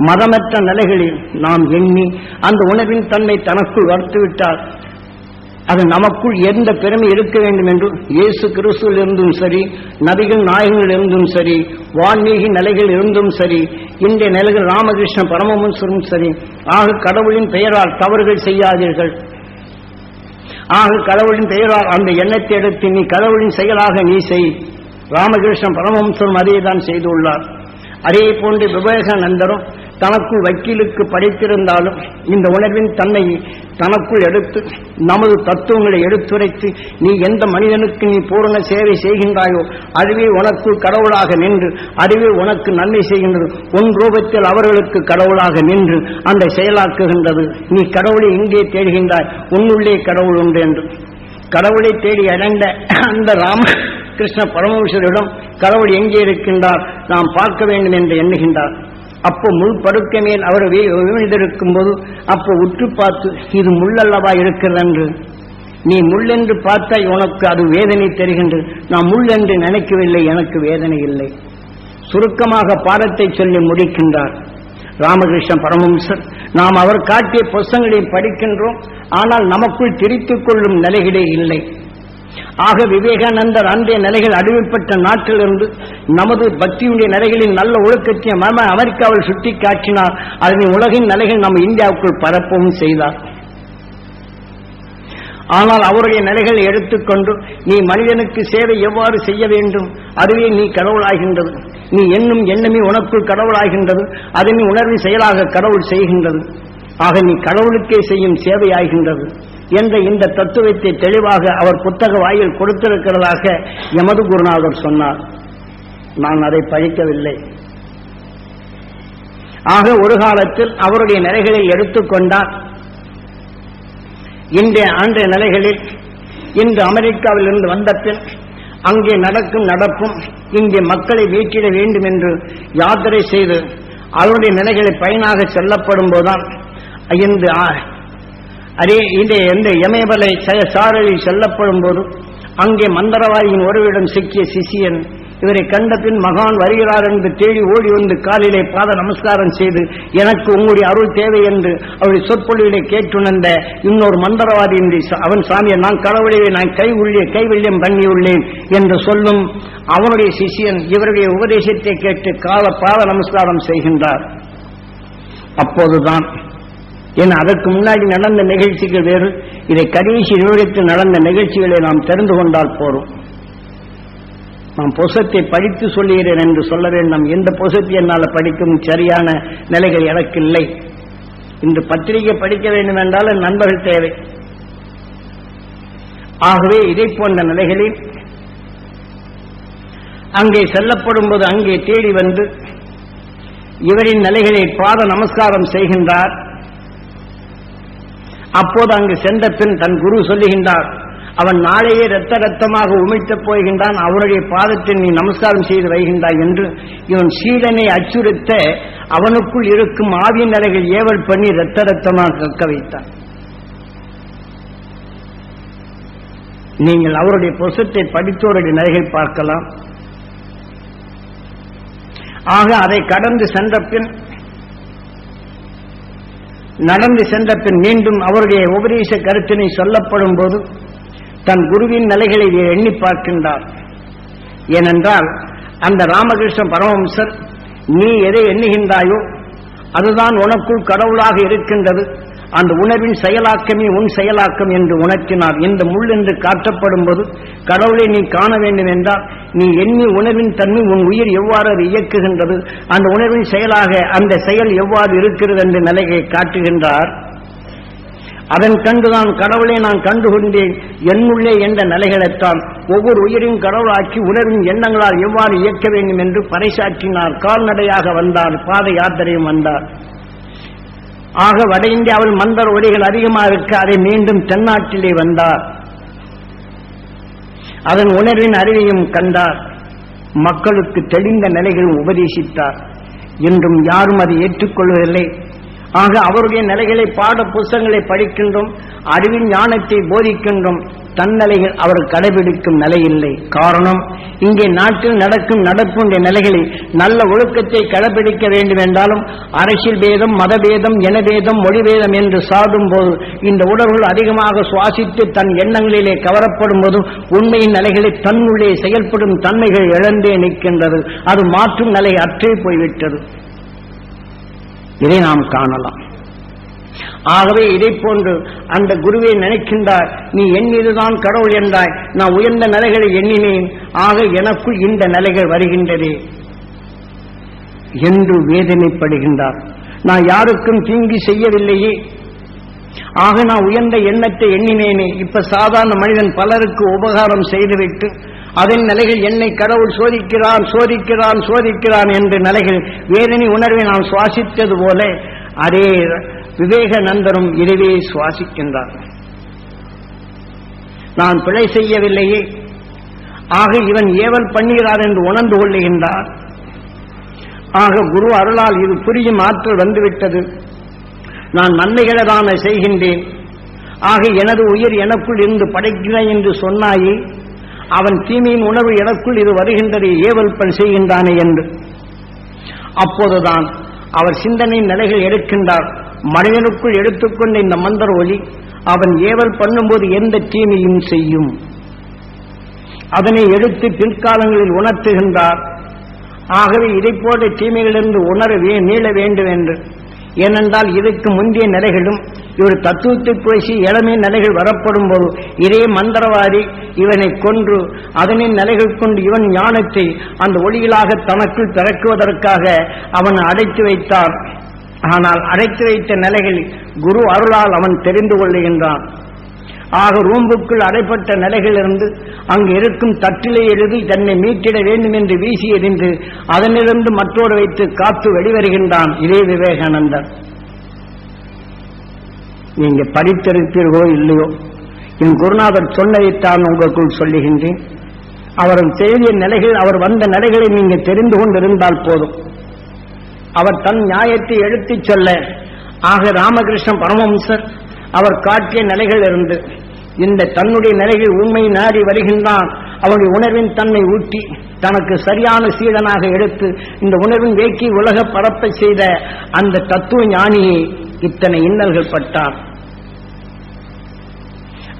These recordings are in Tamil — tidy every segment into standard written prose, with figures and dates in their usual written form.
மதமற்ற நிலைகளில் நாம் எண்ணி அந்த உணர்வின் தன்மை தனக்குள் வளர்த்துவிட்டால் அது நமக்குள் எந்த பெருமை இருக்க வேண்டும் என்று இயேசு கிறிஸ்துவில் இருந்தும் சரி, நபிகள் நாயகங்கள் இருந்தும் சரி, வான்மீகி நிலைகள் இருந்தும் சரி, இன்றைய நிலைகள் ராமகிருஷ்ண பரமஹம்சரும் சரி, ஆக கடவுளின் பெயரால் தவறுகள் செய்யாதீர்கள். ஆக கடவுளின் பெயரால் அந்த எண்ணத்தை எடுத்து நீ கடவுளின் செயலாக நீ செய். ராமகிருஷ்ண பரமஹம்சரும் அதே தான் செய்துள்ளார். அதே போன்று விவேகானந்தரும் தனக்குள் வக்கீலுக்கு படித்திருந்தாலும் இந்த உணர்வின் தன்மையை தனக்குள் எடுத்து நமது தத்துவங்களை எடுத்துரைத்து நீ எந்த மனிதனுக்கு நீ பூரண சேவை செய்கின்றாயோ அதுவே உனக்குள் கடவுளாக நின்று அதுவே உனக்கு நன்மை செய்கின்றது. உன் ரூபத்தில் அவர்களுக்கு கடவுளாக நின்று அந்த செயலாக்குகின்றது. நீ கடவுளை இங்கே தேடுகின்றாய், உன்னுள்ளே கடவுள் உண்டு என்று. கடவுளை தேடி அடைந்த அந்த ராமகிருஷ்ண பரமஹம்சரிடம் கடவுள் எங்கே இருக்கின்றார் நாம் பார்க்க வேண்டும் என்று எண்ணுகின்றார். அப்போ முள் படுக்கை மேல் அவர் விழுந்திருக்கும் போது அப்போ உற்று பார்த்து இது முள்ளல்லவா இருக்கிறது என்று, நீ முள்ளென்று பார்த்தாய், உனக்கு அது வேதனை தெரிகின்றது. நான் முள் என்று நினைக்கவில்லை, எனக்கு வேதனை இல்லை. சுருக்கமாக பாடத்தை சொல்லி முடிக்கின்றார் ராமகிருஷ்ண பரமஹம்சர். நாம் அவர் காட்டிய புத்தகங்களை படிக்கின்றோம், ஆனால் நமக்குள் திரித்துக் கொள்ளும் நிலைகளே இல்லை. ஆக விவேகானந்தர் அன்றைய நிலைகள் அடிமைப்பட்ட நாட்டிலிருந்து நமது பக்தியுடைய நிலைகளின் நல்ல ஒழுக்கத்தை அமெரிக்காவில் சுட்டி காட்டினார். அதனை உலகின் நிலைகள் நம்ம இந்தியாவுக்குள் பரப்பவும் செய்தார். ஆனால் அவருடைய நிலைகளை எடுத்துக்கொண்டு நீ மனிதனுக்கு சேவை எவ்வாறு செய்ய வேண்டும் அதுவே நீ கடவுளாகின்றது. நீ எண்ணும் எண்ணமே உனக்குள் கடவுளாகின்றது. அதனை உணர்வின் செயலாக கடவுள் செய்கின்றது. ஆக நீ கடவுளுக்கே செய்யும் சேவையாகின்றது என்ற இந்த தத்துவத்தை தெளிவாக அவர் புத்தக வாயில் கொடுத்திருக்கிறதாக எமது குருநாதர் சொன்னார். நான் அதை படிக்கவில்லை. ஆக ஒரு காலத்தில் அவருடைய நிலைகளை எடுத்துக்கொண்டார். அன்றைய நிலைகளில் இன்று அமெரிக்காவில் இருந்து வந்த பின் அங்கே நடப்பும் இங்கே மக்களை வீட்டிட வேண்டும் என்று யாத்திரை செய்து அவருடைய நிலைகளை பயனாக செல்லப்படும் போதுதான் இந்த இமயமலை சாரலில் செல்லப்படும் போது அங்கே மந்திரவாதியின் ஒருவரிடம் சிக்கிய சிஷியன் இவரை கண்ட பின் மகான் வருகிறார் என்று தேடி ஓடி வந்து காலிலே பாத நமஸ்காரம் செய்து எனக்கு உங்களுடைய அருள் தேவை என்று அவருடைய சொற்பொழிவிலே கேட்டுணர்ந்த இன்னொரு மந்திரவாதி அவன் சாமியை நான் கடவுளே நான் கைவில்யம் பண்ணியுள்ளேன் என்று சொல்லும் அவனுடைய சிஷியன் இவருடைய உபதேசத்தை கேட்டு பாத நமஸ்காரம் செய்கின்றார். அப்போதுதான் அதற்கு முன்னாடி நடந்த நிகழ்ச்சிகள் வேறு, இதை கடைசி நிமிடத்தில் நடந்த நிகழ்ச்சிகளை நாம் தெரிந்து கொண்டால் போரும். நான் புத்தகத்தை படித்து சொல்லுகிறேன் என்று சொல்ல வேண்டும். எந்த புத்தகத்தை என்னால் படிக்கும் சரியான நிலைகள் எனக்கு இல்லை. இன்று பத்திரிகை படிக்க வேண்டும் என்றால் நண்பர்கள் தேவை. ஆகவே இதை போன்ற நிலைகளில் அங்கே செல்லப்படும் போது அங்கே தேடி வந்து இவரின் நிலைகளை பாத நமஸ்காரம் செய்கின்றார். அப்போது அங்கு சென்ற பின் தன் குரு சொல்லுகின்றார், அவன் நாளையே ரத்தமாக உமிழ்த்தப் போகின்றான், அவனுடைய பாதத்தில் நீ நமஸ்காரம் செய்து வைகின்றாய் என்று இவன் சீடனை அச்சுறுத்த அவனுக்குள் இருக்கும் ஆவியின் நிலைகள் ஏவல் பண்ணி ரத்தமாக கக்க வைத்தான். நீங்கள் அவருடைய புத்தகத்தை படித்தோருடைய நிலைகள் பார்க்கலாம். ஆக அதை கடந்து நடந்து சென்ற பின் மீண்டும் அவருடைய உபதேச கருத்தினை சொல்லப்படும் போது தன் குருவின் நிலைகளை எண்ணி பார்க்கின்றார். ஏனென்றால் அந்த ராமகிருஷ்ண பரமஹம்சர் நீ எதை எண்ணுகின்றாயோ அதுதான் உனக்குள் கடவுளாக இருக்கின்றது, அந்த உணர்வின் செயலாக்கமே உன் செயலாக்கம் என்று உணர்த்தினார். இந்த முள் என்று காட்டப்படும் போது கடவுளை நீ காண வேண்டும் என்றால் நீ எண்ணி உணர்வின் தன்மை உன் உயிர் எவ்வாறு அது இயக்குகின்றது, அந்த உணர்வின் செயலாக அந்த செயல் எவ்வாறு இருக்கிறது என்ற நிலையை காட்டுகின்றார். அதன் கண்டுதான் கடவுளை நான் கண்டுகொண்டேன் என்னுள்ளே என்ற நிலைகளைத்தான் ஒவ்வொரு உயிரின் கடவுளாக்கி உணர்வின் எண்ணங்களால் எவ்வாறு இயக்க வேண்டும் என்று பறைசாற்றினார். கால்நடையாக வந்தார், பாத யாத்திரையும் வந்தார். ஆக வட இந்தியாவில் மந்திர ஒலிகள் அதிகமாக இருக்க அதை மீண்டும் தென்னாட்டிலே வந்தார். அதன் உணர்வின் அறிவையும் கண்டார். மக்களுக்கு தெளிந்த நிலைகளும் உபதேசித்தார். இன்றும் யாரும் அதை ஏற்றுக்கொள்வதில்லை. ஆக அவருடைய நிலைகளை பாட புத்தகங்களை படிக்கின்றோம், அறிவின் ஞானத்தை போதிக்கின்றோம். தன்னிலைகள் அவர் கடைபிடிக்கும் நிலை இல்லை. காரணம், இங்கே நாட்டில் நடக்கும் நடப்புடைய நிலைகளை நல்ல ஒழுக்கத்தை கடைபிடிக்க வேண்டும் என்றாலும் அரசியல் பேதம், மதபேதம், இனபேதம், மொழிபேதம் என்று சாடும் போது இந்த உணர்வுகள் அதிகமாக சுவாசித்து தன் எண்ணங்களிலே கவரப்படும் போது உண்மையின் நிலைகளை தன்னுள்ளே செயல்படும் தன்மைகள் இழந்தே நிற்கின்றது. அது மாற்றும் நிலை அற்றே போய்விட்டது. இதை நாம் காணலாம். ஆகவே இதை போன்று அந்த குருவை நினைக்கின்றார், நீ என் மீதுதான் கடவுள் என்றாய், நான் உயர்ந்த நிலைகளை எண்ணினேன், ஆக எனக்குள் இந்த நிலைகள் வருகின்றதே என்று வேதனைப்படுகின்றார். நான் யாருக்கும் தீங்கு செய்யவில்லையே, ஆக நான் உயர்ந்த எண்ணத்தை எண்ணினேனே, இப்ப சாதாரண மனிதன் பலருக்கு உபகாரம் செய்துவிட்டு அதன் நிலைகள் என்னை கடவுள் சோதிக்கிறான் சோதிக்கிறான் சோதிக்கிறான் என்ற நிலைகள் வேதனை உணர்வை நான் சுவாசித்தது போல அதே விவேகானந்தரும் இதுவே சுவாசிக்கின்றார். நான் பிழை செய்யவில்லையே, ஆக இவன் ஏவல் பண்ணுகிறார் என்று உணர்ந்து கொள்ளுகின்றார். ஆக குரு அருளால் இது புரியும் ஆற்றல் வந்துவிட்டது. நான் நன்மைகளை தான் செய்கின்றேன், ஆக எனது உயிர் எனக்குள் இருந்து படைக்கிறேன் என்று சொன்னாயே, அவன் தீமையின் உணர்வு எனக்குள் இது வருகின்றது, ஏவல் செய்கின்றானே என்று. அப்போதுதான் அவர் சிந்தனை நிலைகள் எடுக்கின்றார். மனிதனுக்குள் எடுத்துக்கொண்ட இந்த மந்திர ஒலி அவன் ஏவல் பண்ணும்போது எந்த தீமையும் செய்யும், அதனை எடுத்து பிற்காலங்களில் உணர்த்துகின்றார். ஆகவே இதை போன்ற தீமைகளிலிருந்து உணர மீள வேண்டும் என்று. ஏனென்றால் இதுக்கு முந்தைய நிலைகளும் இவர் தத்துவத்தை பேசி இளமே நிலைகள் வரப்படும் போது இதே மந்திரவாதி இவனை கொன்று அதனின் நிலைகள் கொண்டு இவன் ஞானத்தை அந்த ஒளிகளாக தனக்குள் பிறக்குவதற்காக அவன் அடைத்து வைத்தார். ஆனால் அடைத்து வைத்த நிலைகள் குரு அருளால் அவன் தெரிந்து கொள்ளுகின்றான். ஆக ரூம்புக்குள் அடைப்பட்ட நிலைகளிலிருந்து அங்கு இருக்கும் தட்டிலே எழுதி தன்னை மீட்டிட வேண்டும் என்று வீசி எறிந்து அதனிலிருந்து மற்றோடு வைத்து காத்து வெளிவருகின்றான். இதே விவேகானந்தர். நீங்க படித்திருப்பீர்களோ இல்லையோ, என் குருநாதர் சொன்னதைத்தான் உங்களுக்குள் சொல்லுகின்றேன். அவர் செய்திய நிலைகள், அவர் வந்த நிலைகளை நீங்க தெரிந்து கொண்டிருந்தால் போதும். அவர் தன் நியாயத்தை எடுத்துச் சொல்ல, ஆக ராமகிருஷ்ண பரமஹம்சர் அவர் காட்டிய நிலைகள் இருந்து இந்த தன்னுடைய நிலைகள் உண்மை நாடி வருகின்றான். அவனுடைய உணர்வின் தன்மை ஊட்டி தனக்கு சரியான சீடனாக எடுத்து இந்த உணர்வின் வேக்கி உலக பரப்ப செய்த அந்த தத்துவ ஞானியை இத்தனை இன்னல்கள் பட்டான்.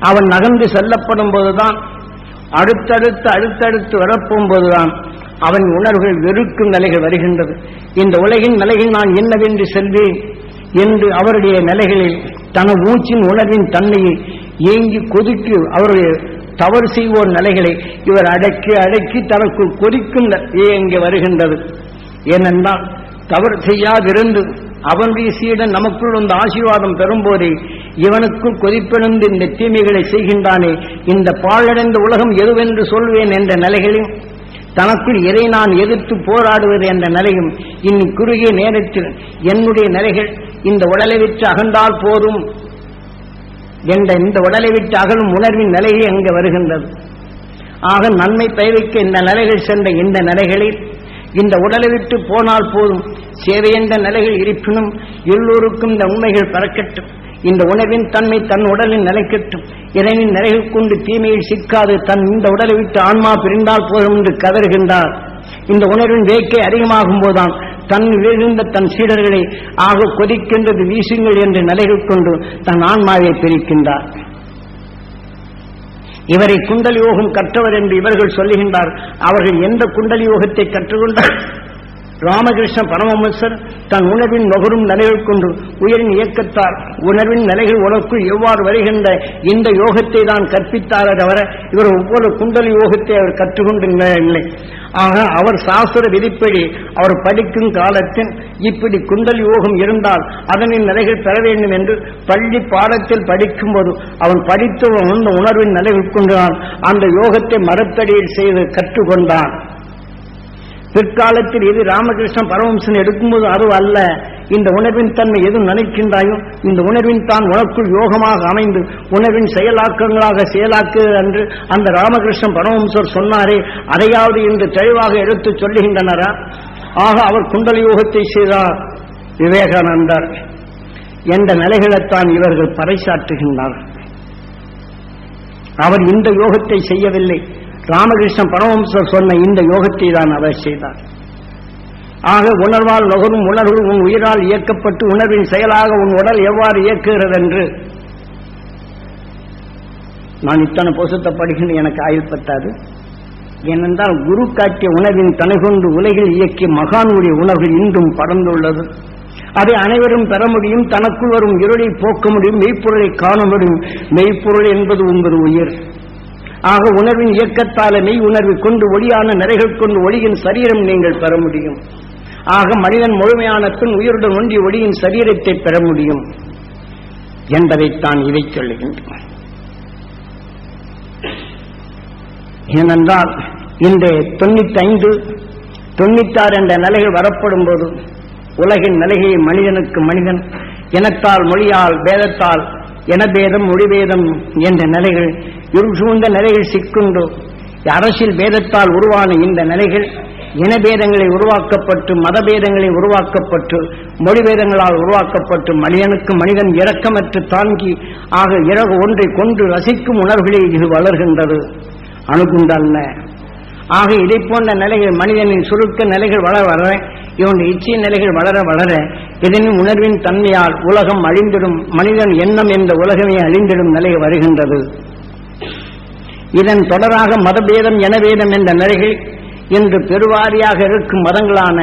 அவன் நகர்ந்து செல்லப்படும் போதுதான், அடுத்தடுத்து வரப்போம் போதுதான் அவன் உணர்வுகள் வெறுக்கும் நிலைகள் வருகின்றது. இந்த உலகின் நிலையில் நான் என்னவென்று செல்வேன் என்று அவருடைய நிலைகளில் தன மூச்சின் உணர்வின் தன்மையை ஏங்கி கொதிக்கு அவருடைய தவறு செய்வோர் நிலைகளை இவர் அடக்கி தனக்குள் கொதிக்கும் இங்கே வருகின்றது. ஏனென்றால் தவறு செய்யாதிருந்து அவனுடைய சீடன் நமக்குள் இந்த ஆசீர்வாதம் பெறும்போதே இவனுக்குள் கொதிப்பெழுந்து இந்த தீமைகளை செய்கின்றானே, இந்த பாழடைந்த உலகம் எதுவென்று சொல்வேன் என்ற நிலைகளில் தனக்குள் எதை நான் எதிர்த்து போராடுவது என்ற நிலையும் இன்னும் குறுகிய நேரத்தில் என்னுடைய நிலைகள் இந்த உடலை விட்டு அகன்றால் போதும் என்ற இந்த உடலை விட்டு அகலும் உணர்வின் நிலையை அங்கு வருகின்றது. ஆக நன்மை பயவிக்க இந்த நிலைகள் சென்ற இந்த நிலைகளில் இந்த உடலை விட்டு போனால் போதும் சேவை என்ற நிலைகள் இருப்பினும் எல்லோருக்கும் இந்த உண்மைகள் பறக்கட்டும், இந்த உணர்வின் தன்மை தன் உடலில் நிலைக்கட்டும், இறைவனின் நிலைகள் கொண்டு தீமையில் சிக்காது தன் இந்த உடலை விட்டு ஆன்மா பிரிந்தால் போதும் என்று கதறுகின்றார். இந்த உணர்வின் வேக்கை அதிகமாகும் போதுதான் தன் விழுந்த தன் சீடர்களை ஆக கொதிக்கின்றது வீசுங்கள் என்ற நிலைகள் கொண்டு தன் ஆன்மாவை பிரிக்கின்றார். இவரை குண்டலி யோகம் கற்றவர் என்று இவர்கள் சொல்லுகின்றார். அவர்கள் எந்த குண்டலி யோகத்தை கற்றுக்கொண்டார்? ராமகிருஷ்ண பரமஹம்சர் தன் உணர்வின் நுகரும் நிலைகள் கொண்டு உயரின் இயக்கத்தார் உணர்வின் நிலைகள் உனக்குள் எவ்வாறு வருகின்ற இந்த யோகத்தை தான் கற்பித்தாரே தவிர இவர் ஒவ்வொரு குண்டலி யோகத்தை அவர் கற்றுக்கொண்டிருந்தார். ஆக அவர் சாஸ்திர விதிப்படி அவர் படிக்கும் காலத்தில் இப்படி குண்டலி யோகம் இருந்தால் அதனின் நிலைகள் பெற வேண்டும் என்று பள்ளி பாடத்தில் படிக்கும் போது அவன் படித்த உணர்வின் நிலைகள் கொண்டுதான் அந்த யோகத்தை மரத்தடியில் செய்து கற்றுக்கொண்டான். பிற்காலத்தில் எது ராமகிருஷ்ண பரமஹம்சன் எடுக்கும்போது அது அல்ல, இந்த உணர்வின் தன்மை எது நினைக்கின்றாயும் இந்த உணர்வின் தான் உனக்குள் யோகமாக அமைந்து உணர்வின் செயலாக்கங்களாக செயலாக்கு என்று அந்த ராமகிருஷ்ண பரமஹம்சர் சொன்னாரே, அதையாவது இன்று தெளிவாக எடுத்து சொல்லுகின்றனரா? ஆக அவர் குண்டல யோகத்தை செய்தார் விவேகானந்தர். என்ற நிலைகளைத்தான் இவர்கள் பறைசாற்றுகின்றார்கள். அவர் இந்த யோகத்தை செய்யவில்லை. ராமகிருஷ்ண பரமஹம்சர் சொன்ன இந்த யோகத்தை தான் அவர் செய்தார். ஆக உணர்வால் நுகரும் உணர்வு உன் உயிரால் இயக்கப்பட்டு உணர்வின் செயலாக உன் உடல் எவ்வாறு இயக்குகிறது என்று நான் இத்தனை பொசுத்த படிக்கின்ற எனக்கு ஆயுள் பத்தாது. ஏனென்றால் குரு காட்டிய உணர்வின் தனை கொண்டு உலகில் இயக்கிய மகானுடைய உணர்வு இன்றும் பறந்துள்ளது. அதை அனைவரும் பெற முடியும். தனக்குள் வரும் இருளை போக்க முடியும். மெய்ப்பொருளை காண முடியும். மெய்ப்பொருள் என்பது உங்கள் உயிர். ஆக உணர்வின் இயக்கத்தால மெய் உணர்வு கொண்டு ஒளியான நிறைகள் கொண்டு ஒளியின் சரீரம் நீங்கள் பெற முடியும். ஆக மனிதன் முழுமையான பின் உயிருடன் ஒன்றி ஒளியின் சரீரத்தை பெற முடியும் என்பதைத்தான் இதை சொல்லுகின்றன. ஏனென்றால் இந்த 95, 96 என்ற நிலைகள் வரப்படும் போது உலகின் நிலையை மனிதனுக்கு மனிதன் இனத்தால் மொழியால் பேதத்தால் இனபேதம் மொழிபேதம் என்ற நிலைகள் இருள் சூழ்ந்த நிலைகள் சிக்குண்டு அரசியல் பேதத்தால் உருவான இந்த நிலைகள் இனபேதங்களை உருவாக்கப்பட்டு மதபேதங்களை உருவாக்கப்பட்டு மொழிபேதங்களால் உருவாக்கப்பட்டு மனிதனுக்கு மனிதன் இரக்கமற்று தாங்கி ஆக இறகு ஒன்றை கொண்டு ரசிக்கும் உணர்வுகளில் இது வளர்கின்றது. அணுகுண்டல்ல. ஆக இதை போன்ற நிலைகள் மனிதனின் சுருக்க நிலைகள் வளர வளர இவனுடைய இச்சை நிலைகள் வளர வளர இதன் உணர்வின் தன்மையால் உலகம் அழிந்திடும். மனிதன் எண்ணம் என்ற உலகமே அழிந்திடும் நிலை வருகின்றது. இதன் தொடராக மதபேதம் இனபேதம் என்ற நிலைகள் இன்று பெருவாரியாக இருக்கும் மதங்களான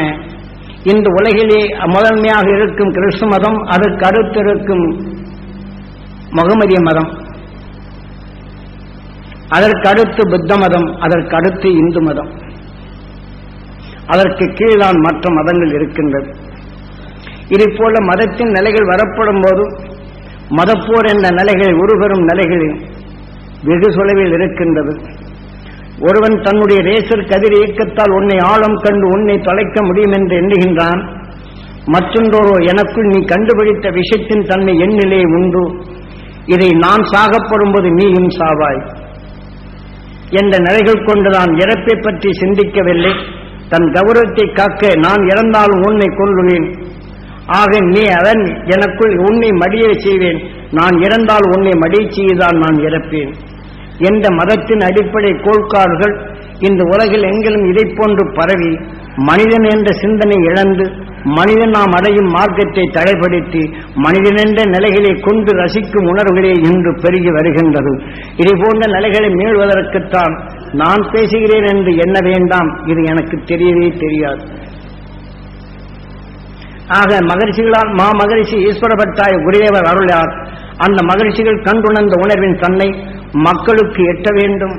இந்த உலகிலே முதன்மையாக இருக்கும் கிறிஸ்து மதம், அதற்கு அடுத்து இருக்கும் முகமதிய மதம், அதற்கு அடுத்து புத்த மதம், அதற்கு அடுத்து இந்து மதம், அதற்கு கீழ்தான் மற்ற மதங்கள் இருக்கின்றது. இதை போல மதத்தின் நிலைகள் வரப்படும் போது மதப்போர் என்ற நிலைகள் உருவரும் நிலைகளில் வெகு தொலைவில் இருக்கின்றது. ஒருவன் தன்னுடைய ரேசர் கதிர் இயக்கத்தால் உன்னை ஆழம் கண்டு உன்னை தொலைக்க முடியும் என்று எண்ணுகின்றான். மற்றொன்றோரோ எனக்குள் நீ கண்டுபிடித்த விஷயத்தின் தன்மை எண்ணிலே உண்டு, இதை நான் சாகப்படும் போது நீயும் சாவாய் என்ற நிலைகள் கொண்டுதான் இறப்பை பற்றி சிந்திக்கவில்லை. தன் கௌரவத்தை காக்க நான் இறந்தாலும் உன்னை கொள்ளுவேன், ஆக நீ அவன் எனக்குள் உன்னை மடிய செய்வேன், நான் இறந்தால் உன்னை மடிய செய்தால் நான் இறப்பேன் என்ற மதத்தின் அடிப்படை கோட்பாடுகள் இந்த உலகில் எங்கிலும் இதை போன்று பரவி மனிதன் என்ற சிந்தனை இழந்து மனிதன் நாம் அடையும் மார்க்கத்தை தடைப்படுத்தி மனிதன் என்ற நிலைகளை கொண்டு ரசிக்கும் உணர்வுகளே இன்று பெருகி வருகின்றது. இதை போன்ற நிலைகளை மீள்வதற்குத்தான் நான் பேசுகிறேன் என்று எண்ண வேண்டாம், இது எனக்கு தெரியவே தெரியாது. ஆக மகரிஷிகளால் மகரிஷி ஈஸ்வர பட்டாய குருதேவர் அருளார் அந்த மகரிஷிகள் கண்டுணர்ந்த உணர்வின் தன்னை மக்களுக்கு எட்ட வேண்டும்.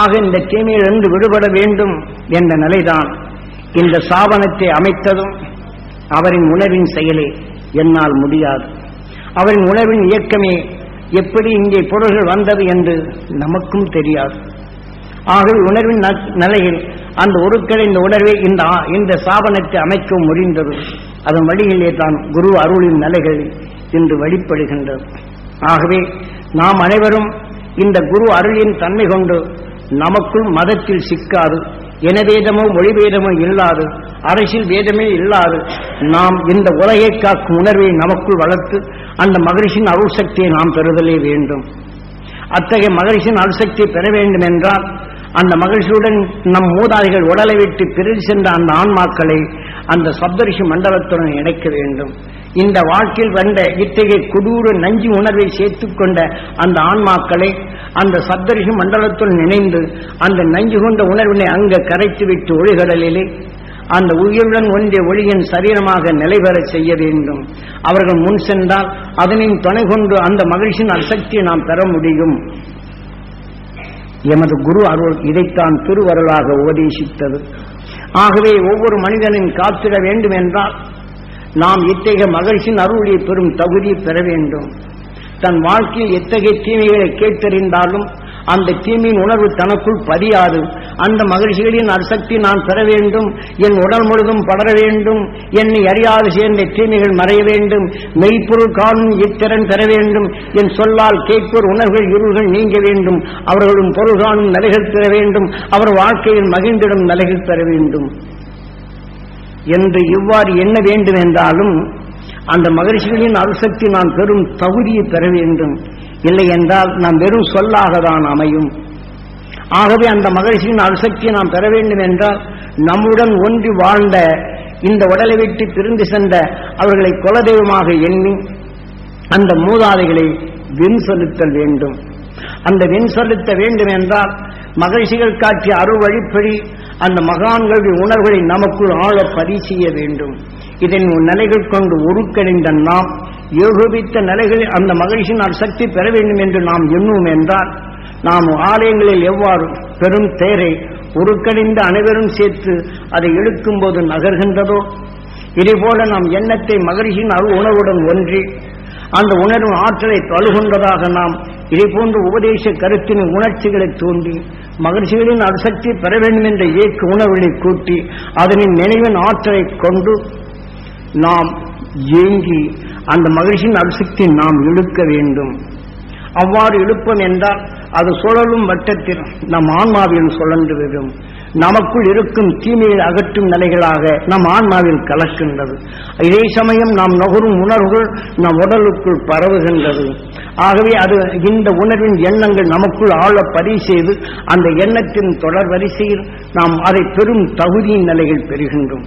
ஆக இந்த தீமையிலிருந்து விடுபட வேண்டும் என்ற நிலைதான் இந்த சாபனத்தை அமைத்ததும் அவரின் உணர்வின் செயலே. என்னால் முடியாது. அவரின் உணர்வின் இயக்கமே எப்படி இங்கே பொருள்கள் வந்தது என்று நமக்கும் தெரியாது. ஆகவே உணர்வின் நிலையில் அந்த ஒருக்கள் இந்த உணர்வை இந்த சாபனத்தை அமைக்க முடிந்தது. அதன் வழியிலே தான் குரு அருளின் நிலைகள் இன்று வெளிப்படுகின்றது. ஆகவே நாம் அனைவரும் இந்த குரு அருளின் தன்மை கொண்டு நமக்குள் மதத்தில் சிக்காது, இனவேதமோ மொழிபேதமோ இல்லாது, அரசியல் வேதமே இல்லாது நாம் இந்த உலகை காக்கும் உணர்வை நமக்குள் வளர்த்து அந்த மகரிஷின் அருள் சக்தியை நாம் பெறுதலே வேண்டும். அத்தகைய மகரிஷின் அருள் சக்தியை பெற வேண்டும் என்றால் அந்த மகிழ்ச்சியுடன் நம் மூதாதைகள் உடலை விட்டு பிரிந்து சென்ற அந்த ஆன்மாக்களை அந்த சப்தரிஷி மண்டலத்துடன் இணைக்க வேண்டும். இந்த வாழ்க்கையில் வந்த இத்தகைய குடூர நஞ்சு உணர்வை சேர்த்துக் கொண்ட அந்த ஆன்மாக்களை அந்த சப்தரிஷி மண்டலத்துடன் இணைந்து அந்த நஞ்சு கொண்ட உணர்வினை அங்க கரைத்துவிட்டு ஒளிகடலிலே அந்த உயிருடன் ஒன்றிய ஒளியின் சரீரமாக நிலைபெற செய்ய வேண்டும். அவர்கள் முன் சென்றால் அதனின் துணை கொண்டு அந்த மகிழ்ச்சியின் அசக்தியை நாம் பெற முடியும். எமது குரு அருள் இதைத்தான் திருவருளாக உபதேசித்தது. ஆகவே ஒவ்வொரு மனிதனின் காத்திட வேண்டும் என்றால் நாம் இத்தகைய மகிழ்ச்சியின் அருளை பெறும் தகுதியை பெற வேண்டும். தன் வாழ்க்கையில் எத்தகைய தீமைகளை கேட்டறிந்தாலும் அந்த தீமையின் உணர்வு தனக்குள் பதியாது. அந்த மகிழ்ச்சிகளின் அசக்தி நான் பெற வேண்டும், என் உடல் முழுதும் படர வேண்டும், என்னை அறியாது சேர்ந்த தீமைகள் மறைய வேண்டும், மெய்ப்பொருள் காணும் இத்திறன் பெற வேண்டும், என் சொல்லால் கேட்போர் உணர்வுகள் இருள்கள் நீங்க வேண்டும், அவர்களும் பொருள் காணும் நிலைகள் பெற வேண்டும், அவர் வாழ்க்கையில் மகிழ்ந்திடும் நிலைகள் பெற வேண்டும் என்று இவ்வாறு எண்ண வேண்டும் என்றாலும் அந்த மகரிஷிகளின் அருசக்தி நாம் பெரும் தகுதியை பெற வேண்டும். இல்லை என்றால் நாம் வெறும் சொல்லாக தான் அமையும். ஆகவே அந்த மகரிஷியின் அருசக்தியை நாம் பெற வேண்டும் என்றால் நம்முடன் ஒன்றி வாழ்ந்த இந்த உடலை விட்டு பிரிந்து சென்ற அவர்களை குலதெய்வமாக எண்ணி அந்த மூதாதைகளை வெண் செலுத்தல் வேண்டும். அந்த வெண் செலுத்த வேண்டும் என்றால் மகரிஷிகள் காட்டிய அருள் வழிப்படி அந்த மகான்களுடைய உணர்வுகளை நமக்குள் ஆழ பதிவு செய்ய வேண்டும். இதன் நிலைகள் கொண்டு ஒருங்கிணைந்த நாம் ஏகோபித்த நிலைகளில் அந்த மகரிஷியின் சக்தி பெற வேண்டும் என்று நாம் எண்ணுவோம் என்றால் நாம் ஆலயங்களில் எவ்வாறு பெரும் தேரை ஒருங்கிணைந்த அனைவரும் சேர்த்து அதை இழுக்கும் போது நகர்கின்றதோ இதேபோல நாம் எண்ணத்தை மகரிஷியின் அருள் உணர்வுடன் ஒன்றி அந்த உணர்வு ஆற்றலை தொழுகின்றதாக நாம் இதை போன்ற உபதேச கருத்தின் உணர்ச்சிகளை தூண்டி மகரிஷிகளின் அருசக்தி பெற வேண்டும் என்ற இயக்க உணர்வுகளை கூட்டி அதனின் நினைவின் ஆற்றலை கொண்டு நாம் ஏங்கி அந்த மகரிஷியின் அருசக்தி நாம் இழுக்க வேண்டும். அவ்வாறு இழுப்போம் என்றால் அது சுழலும் வட்டத்தில் நம் ஆன்மாவில் சுழன்று வரும். நமக்குள் இருக்கும் தீமையை அகற்றும் நிலைகளாக நம் ஆன்மாவில் கலக்கின்றது. இதே சமயம் நாம் நுகரும் உணர்வுகள் நம் உடலுக்குள் பரவுகின்றது. ஆகவே அது இந்த உணர்வின் எண்ணங்கள் நமக்குள் ஆழ பதிவு செய்து அந்த எண்ணத்தின் தொடர் வரிசையில் நாம் அதை பெரும் தகுதியின் நிலைகள் பெறுகின்றோம்.